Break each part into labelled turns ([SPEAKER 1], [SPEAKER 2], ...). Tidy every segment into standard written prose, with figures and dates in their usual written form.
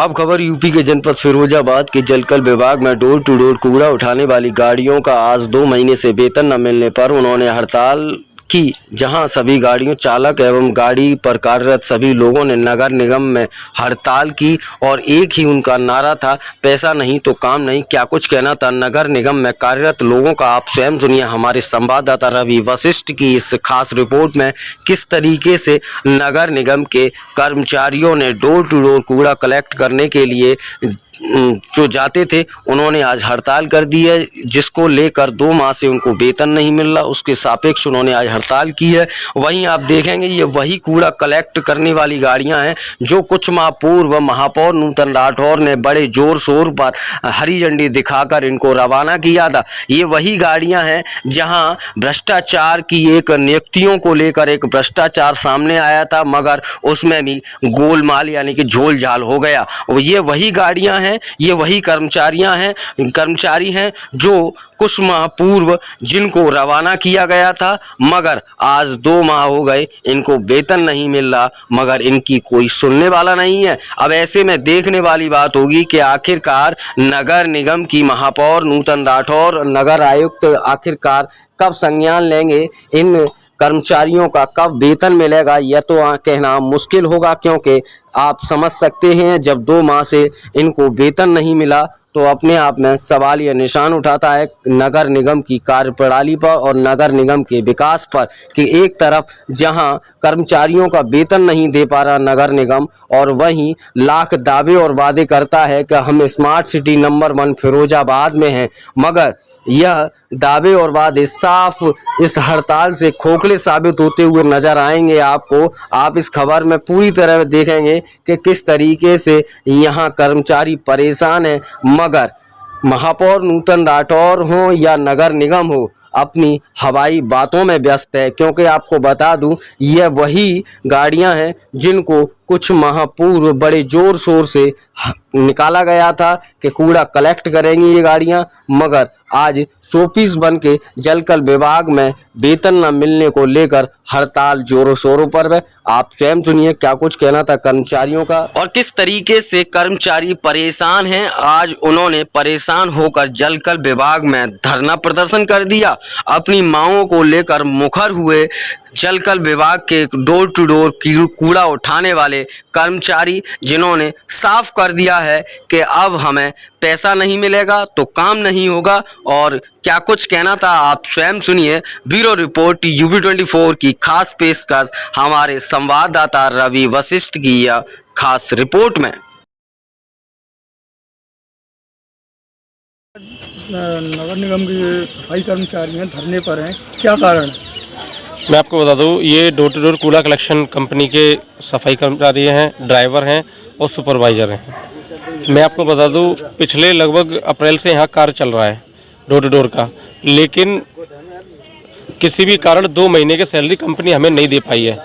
[SPEAKER 1] अब खबर यूपी के जनपद फिरोजाबाद के जलकल विभाग में डोर टू डोर कूड़ा उठाने वाली गाड़ियों का आज 2 महीने से वेतन न मिलने पर उन्होंने हड़ताल की, जहां सभी गाड़ियों चालक एवं गाड़ी पर कार्यरत सभी लोगों ने नगर निगम में हड़ताल की और एक ही उनका नारा था, पैसा नहीं तो काम नहीं। क्या कुछ कहना था नगर निगम में कार्यरत लोगों का, आप स्वयं सुनिए हमारे संवाददाता रवि वशिष्ठ की इस खास रिपोर्ट में। किस तरीके से नगर निगम के कर्मचारियों ने डोर टू डोर कूड़ा कलेक्ट करने के लिए जो जाते थे उन्होंने आज हड़ताल कर दी है, जिसको लेकर 2 माह से उनको वेतन नहीं मिल रहा, उसके सापेक्ष उन्होंने आज हड़ताल की है। वहीं आप देखेंगे ये वही कूड़ा कलेक्ट करने वाली गाड़ियां हैं जो कुछ माह पूर्व महापौर नूतन राठौर ने बड़े जोर शोर पर हरी झंडी दिखाकर इनको रवाना किया था। ये वही गाड़ियां हैं जहां भ्रष्टाचार की एक नियुक्तियों को लेकर एक भ्रष्टाचार सामने आया था, मगर उसमें भी गोलमाल यानी कि झोल झाल हो गया। ये वही गाड़ियां हैं, ये वही कर्मचारी हैं जो कुछ माह पूर्व जिनको रवाना किया गया था, मगर आज 2 माह हो गए इनको वेतन नहीं मिल रहा, मगर इनकी कोई सुनने वाला नहीं है। अब ऐसे में देखने वाली बात होगी कि आखिरकार नगर निगम की महापौर नूतन राठौर, नगर आयुक्त आखिरकार कब संज्ञान लेंगे, इन कर्मचारियों का कब वेतन मिलेगा, यह तो कहना मुश्किल होगा, क्योंकि आप समझ सकते हैं जब 2 माह से इनको वेतन नहीं मिला तो अपने आप में सवाल या निशान उठाता है नगर निगम की कार्यप्रणाली पर और नगर निगम के विकास पर कि एक तरफ जहां कर्मचारियों का वेतन नहीं दे पा रहा नगर निगम, और वहीं लाख दावे और वादे करता है कि हम स्मार्ट सिटी नंबर 1 फिरोजाबाद में हैं, मगर यह दावे और वादे साफ इस हड़ताल से खोखले साबित होते हुए नजर आएंगे आपको। आप इस खबर में पूरी तरह देखेंगे कि किस तरीके से यहाँ कर्मचारी परेशान हैं, मगर महापौर नूतन राठौर हो या नगर निगम हो अपनी हवाई बातों में व्यस्त है। क्योंकि आपको बता दूं यह वही गाड़ियां हैं जिनको कुछ माह पूर्व बड़े जोर शोर से निकाला गया था कि कूड़ा कलेक्ट करेंगी ये गाड़ियां, मगर आज शोपीस बन के जलकल विभाग में वेतन न मिलने को लेकर हड़ताल जोरों शोरों पर है। आप स्वयं सुनिए क्या कुछ कहना था कर्मचारियों का और किस तरीके से कर्मचारी परेशान हैं। आज उन्होंने परेशान होकर जलकल विभाग में धरना प्रदर्शन कर दिया, अपनी मांगों को लेकर मुखर हुए जलकल विभाग के डोर टू डोर कूड़ा उठाने वाले कर्मचारी, जिन्होंने साफ कर दिया है कि अब हमें पैसा नहीं मिलेगा तो काम नहीं होगा। और क्या कुछ कहना था आप स्वयं सुनिए। ब्यूरो रिपोर्ट UP24 की खास पेशकश हमारे संवाददाता रवि वशिष्ठ की यह खास रिपोर्ट में।
[SPEAKER 2] नगर निगम के सफाई कर्मचारी हैं, धरने पर हैं, क्या कारण है?
[SPEAKER 3] मैं आपको बता दूं, ये डोर टू डोर कूड़ा कलेक्शन कंपनी के सफाई कर्मचारी हैं, ड्राइवर हैं और सुपरवाइज़र हैं। मैं आपको बता दूं, पिछले लगभग अप्रैल से यहाँ कार्य चल रहा है डोर टू डोर का, लेकिन किसी भी कारण 2 महीने की सैलरी कंपनी हमें नहीं दे पाई है।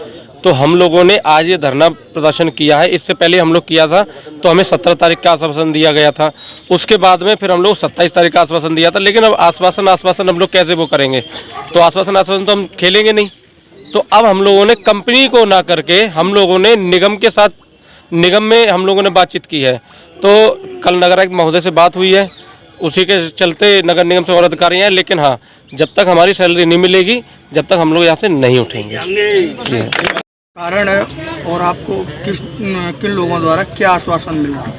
[SPEAKER 3] तो हम लोगों ने आज ये धरना प्रदर्शन किया है। इससे पहले हम लोग किया था तो हमें 17 तारीख का आश्वासन दिया गया था, उसके बाद में फिर हम लोग 27 तारीख का आश्वासन दिया था, लेकिन अब आश्वासन हम लोग कैसे वो करेंगे, तो आश्वासन तो हम खेलेंगे नहीं। तो अब हम लोगों ने कंपनी को ना करके हम लोगों ने निगम के साथ, निगम में हम लोगों ने बातचीत की है। तो कल नगर आयुक्त महोदय से बात हुई है, उसी के चलते नगर निगम से और अधिकारी हैं, लेकिन हाँ, जब तक हमारी सैलरी नहीं मिलेगी जब तक हम लोग यहाँ से नहीं उठेंगे।
[SPEAKER 2] कारण है और आपको किन लोगों द्वारा क्या आश्वासन मिल रहा है?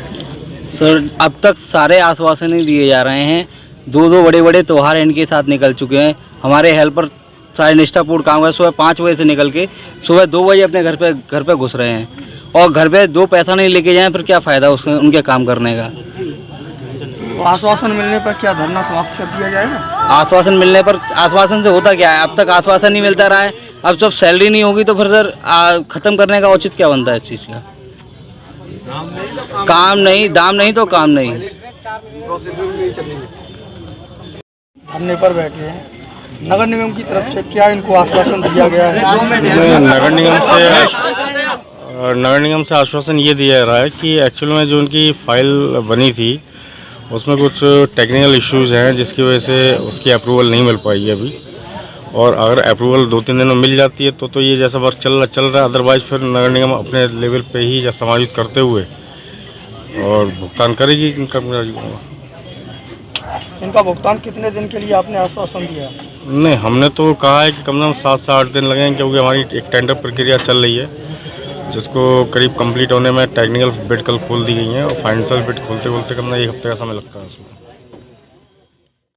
[SPEAKER 4] सर, अब तक सारे आश्वासन ही दिए जा रहे हैं। 2 बड़े बड़े त्यौहार इनके साथ निकल चुके हैं। हमारे हेल्पर सारे निष्ठापूर्ण काम कर सुबह 5 बजे से निकल के सुबह 2 बजे अपने घर पे घुस रहे हैं, और घर पे 2 पैसा नहीं लेके जाएं, फिर क्या फ़ायदा उनके काम करने का।
[SPEAKER 2] तो आश्वासन मिलने पर क्या धरना समाप्त कर दिया जाएगा?
[SPEAKER 4] आश्वासन मिलने पर, आश्वासन से होता क्या है, अब तक आश्वासन नहीं मिलता रहा है। अब जब सैलरी नहीं होगी तो फिर सर ख़त्म करने का औचित्य क्या बनता है इस चीज़ का? काम नहीं, दाम नहीं तो काम नहीं।
[SPEAKER 2] धरने पर बैठे हैं, नगर निगम की तरफ से क्या इनको आश्वासन दिया गया है?
[SPEAKER 5] नगर निगम से आश्वासन ये दिया जा रहा है कि एक्चुअल में जो उनकी फाइल बनी थी उसमें कुछ टेक्निकल इश्यूज़ हैं, जिसकी वजह से उसकी अप्रूवल नहीं मिल पाई है अभी। और अगर अप्रूवल 2-3 दिनों में मिल जाती है तो ये जैसा वर्क चल रहा है, अदरवाइज़ फिर नगर निगम अपने लेवल पे ही समायोजित करते हुए और भुगतान करेगी इन कर्मचारियों को।
[SPEAKER 2] इनका भुगतान कितने दिन के लिए आपने आश्वासन दिया?
[SPEAKER 5] नहीं, हमने तो कहा है कि कम से कम 7 से 8 दिन लगेंगे, क्योंकि हमारी एक टेंडर प्रक्रिया चल रही है जिसको करीब कंप्लीट होने में टेक्निकल बिड कल खोल दी गई है और फाइनेंशियल बिड खोलते खोलते कम से कम 1 हफ्ते का समय लगता है उसमें।